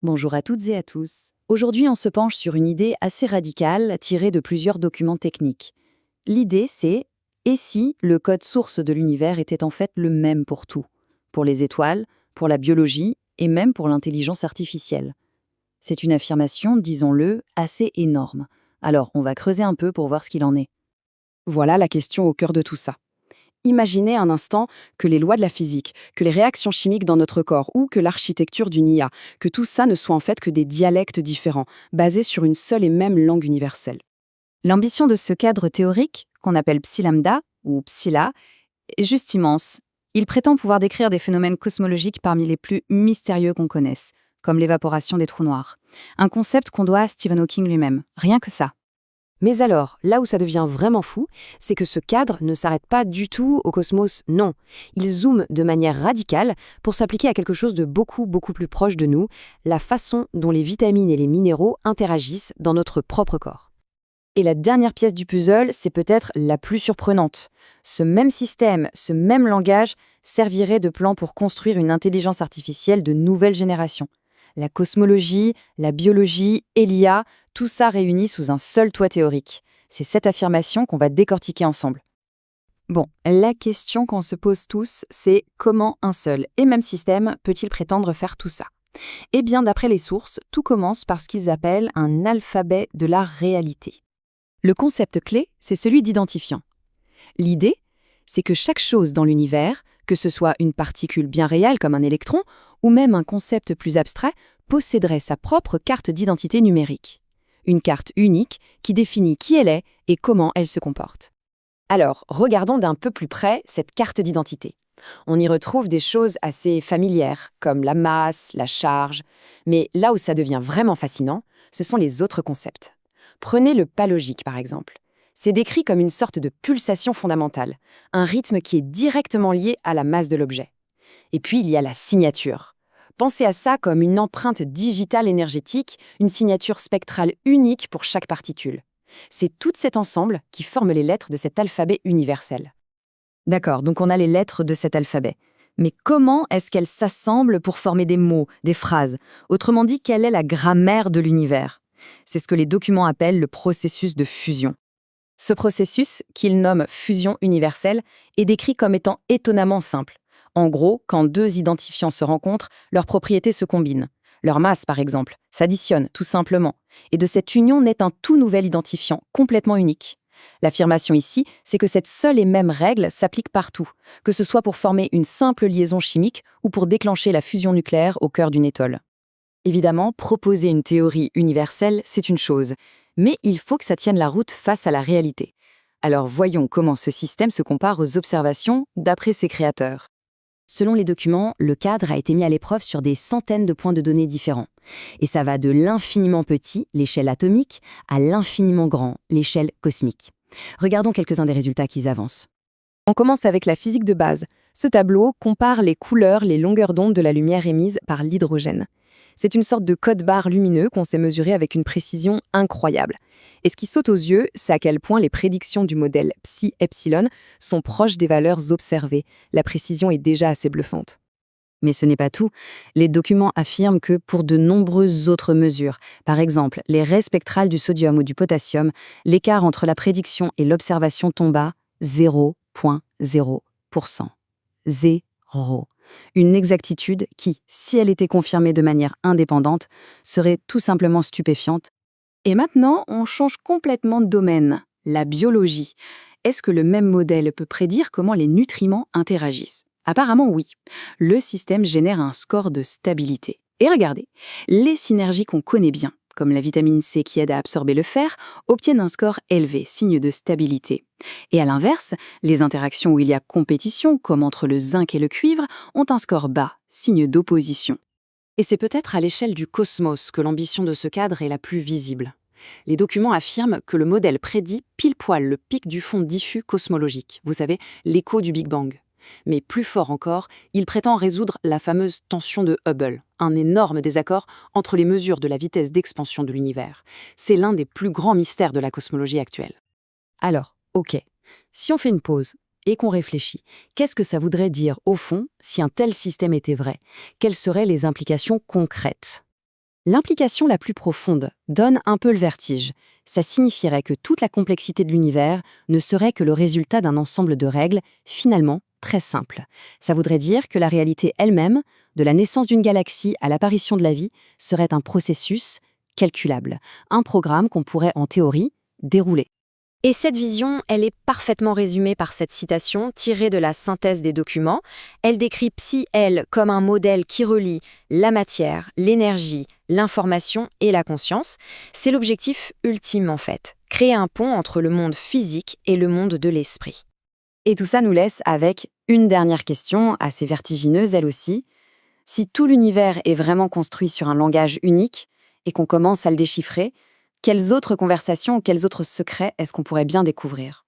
Bonjour à toutes et à tous. Aujourd'hui, on se penche sur une idée assez radicale tirée de plusieurs documents techniques. L'idée, c'est et si le code source de l'univers était en fait le même pour tout, pour les étoiles, pour la biologie et même pour l'intelligence artificielle. C'est une affirmation, disons-le, assez énorme. Alors, on va creuser un peu pour voir ce qu'il en est. Voilà la question au cœur de tout ça. Imaginez un instant que les lois de la physique, que les réactions chimiques dans notre corps ou que l'architecture d'une IA, que tout ça ne soit en fait que des dialectes différents, basés sur une seule et même langue universelle. L'ambition de ce cadre théorique, qu'on appelle Psi-Lambda ou Psi-La, est juste immense. Il prétend pouvoir décrire des phénomènes cosmologiques parmi les plus mystérieux qu'on connaisse, comme l'évaporation des trous noirs. Un concept qu'on doit à Stephen Hawking lui-même, rien que ça. Mais alors, là où ça devient vraiment fou, c'est que ce cadre ne s'arrête pas du tout au cosmos, non. Il zoome de manière radicale pour s'appliquer à quelque chose de beaucoup plus proche de nous, la façon dont les vitamines et les minéraux interagissent dans notre propre corps. Et la dernière pièce du puzzle, c'est peut-être la plus surprenante. Ce même système, ce même langage, servirait de plan pour construire une intelligence artificielle de nouvelle génération. La cosmologie, la biologie et l'IA, tout ça réuni sous un seul toit théorique. C'est cette affirmation qu'on va décortiquer ensemble. Bon, la question qu'on se pose tous, c'est comment un seul et même système peut-il prétendre faire tout ça? Eh bien, d'après les sources, tout commence par ce qu'ils appellent un alphabet de la réalité. Le concept clé, c'est celui d'identifiant. L'idée, c'est que chaque chose dans l'univers, que ce soit une particule bien réelle comme un électron, ou même un concept plus abstrait, posséderait sa propre carte d'identité numérique. Une carte unique qui définit qui elle est et comment elle se comporte. Alors, regardons d'un peu plus près cette carte d'identité. On y retrouve des choses assez familières, comme la masse, la charge, mais là où ça devient vraiment fascinant, ce sont les autres concepts. Prenez le pas logique, par exemple. C'est décrit comme une sorte de pulsation fondamentale, un rythme qui est directement lié à la masse de l'objet. Et puis, il y a la signature. Pensez à ça comme une empreinte digitale énergétique, une signature spectrale unique pour chaque particule. C'est tout cet ensemble qui forme les lettres de cet alphabet universel. D'accord, donc on a les lettres de cet alphabet. Mais comment est-ce qu'elles s'assemblent pour former des mots, des phrases? Autrement dit, quelle est la grammaire de l'univers? C'est ce que les documents appellent le processus de fusion. Ce processus, qu'ils nomment fusion universelle, est décrit comme étant étonnamment simple. En gros, quand deux identifiants se rencontrent, leurs propriétés se combinent. Leur masse, par exemple, s'additionne tout simplement. Et de cette union naît un tout nouvel identifiant, complètement unique. L'affirmation ici, c'est que cette seule et même règle s'applique partout, que ce soit pour former une simple liaison chimique ou pour déclencher la fusion nucléaire au cœur d'une étoile. Évidemment, proposer une théorie universelle, c'est une chose, mais il faut que ça tienne la route face à la réalité. Alors voyons comment ce système se compare aux observations d'après ses créateurs. Selon les documents, le cadre a été mis à l'épreuve sur des centaines de points de données différents. Et ça va de l'infiniment petit, l'échelle atomique, à l'infiniment grand, l'échelle cosmique. Regardons quelques-uns des résultats qu'ils avancent. On commence avec la physique de base. Ce tableau compare les couleurs, les longueurs d'onde de la lumière émise par l'hydrogène. C'est une sorte de code-barre lumineux qu'on sait mesurer avec une précision incroyable. Et ce qui saute aux yeux, c'est à quel point les prédictions du modèle Psi-Epsilon sont proches des valeurs observées. La précision est déjà assez bluffante. Mais ce n'est pas tout. Les documents affirment que pour de nombreuses autres mesures, par exemple les raies spectrales du sodium ou du potassium, l'écart entre la prédiction et l'observation tombe à 0,0%. Zéro. Une exactitude qui, si elle était confirmée de manière indépendante, serait tout simplement stupéfiante. Et maintenant, on change complètement de domaine, la biologie. Est-ce que le même modèle peut prédire comment les nutriments interagissent? Apparemment oui. Le système génère un score de stabilité. Et regardez, les synergies qu'on connaît bien, comme la vitamine C qui aide à absorber le fer, obtiennent un score élevé, signe de stabilité. Et à l'inverse, les interactions où il y a compétition, comme entre le zinc et le cuivre, ont un score bas, signe d'opposition. Et c'est peut-être à l'échelle du cosmos que l'ambition de ce cadre est la plus visible. Les documents affirment que le modèle prédit pile poil le pic du fond diffus cosmologique, vous savez, l'écho du Big Bang. Mais plus fort encore, il prétend résoudre la fameuse tension de Hubble, un énorme désaccord entre les mesures de la vitesse d'expansion de l'univers. C'est l'un des plus grands mystères de la cosmologie actuelle. Alors, ok, si on fait une pause et qu'on réfléchit, qu'est-ce que ça voudrait dire au fond si un tel système était vrai? Quelles seraient les implications concrètes? L'implication la plus profonde donne un peu le vertige. Ça signifierait que toute la complexité de l'univers ne serait que le résultat d'un ensemble de règles, finalement très simples. Ça voudrait dire que la réalité elle-même, de la naissance d'une galaxie à l'apparition de la vie, serait un processus calculable, un programme qu'on pourrait en théorie dérouler. Et cette vision, elle est parfaitement résumée par cette citation tirée de la synthèse des documents. Elle décrit Psi-L comme un modèle qui relie la matière, l'énergie, l'information et la conscience. C'est l'objectif ultime en fait, créer un pont entre le monde physique et le monde de l'esprit. Et tout ça nous laisse avec une dernière question, assez vertigineuse elle aussi. Si tout l'univers est vraiment construit sur un langage unique et qu'on commence à le déchiffrer, quelles autres conversations ou quels autres secrets est-ce qu'on pourrait bien découvrir ?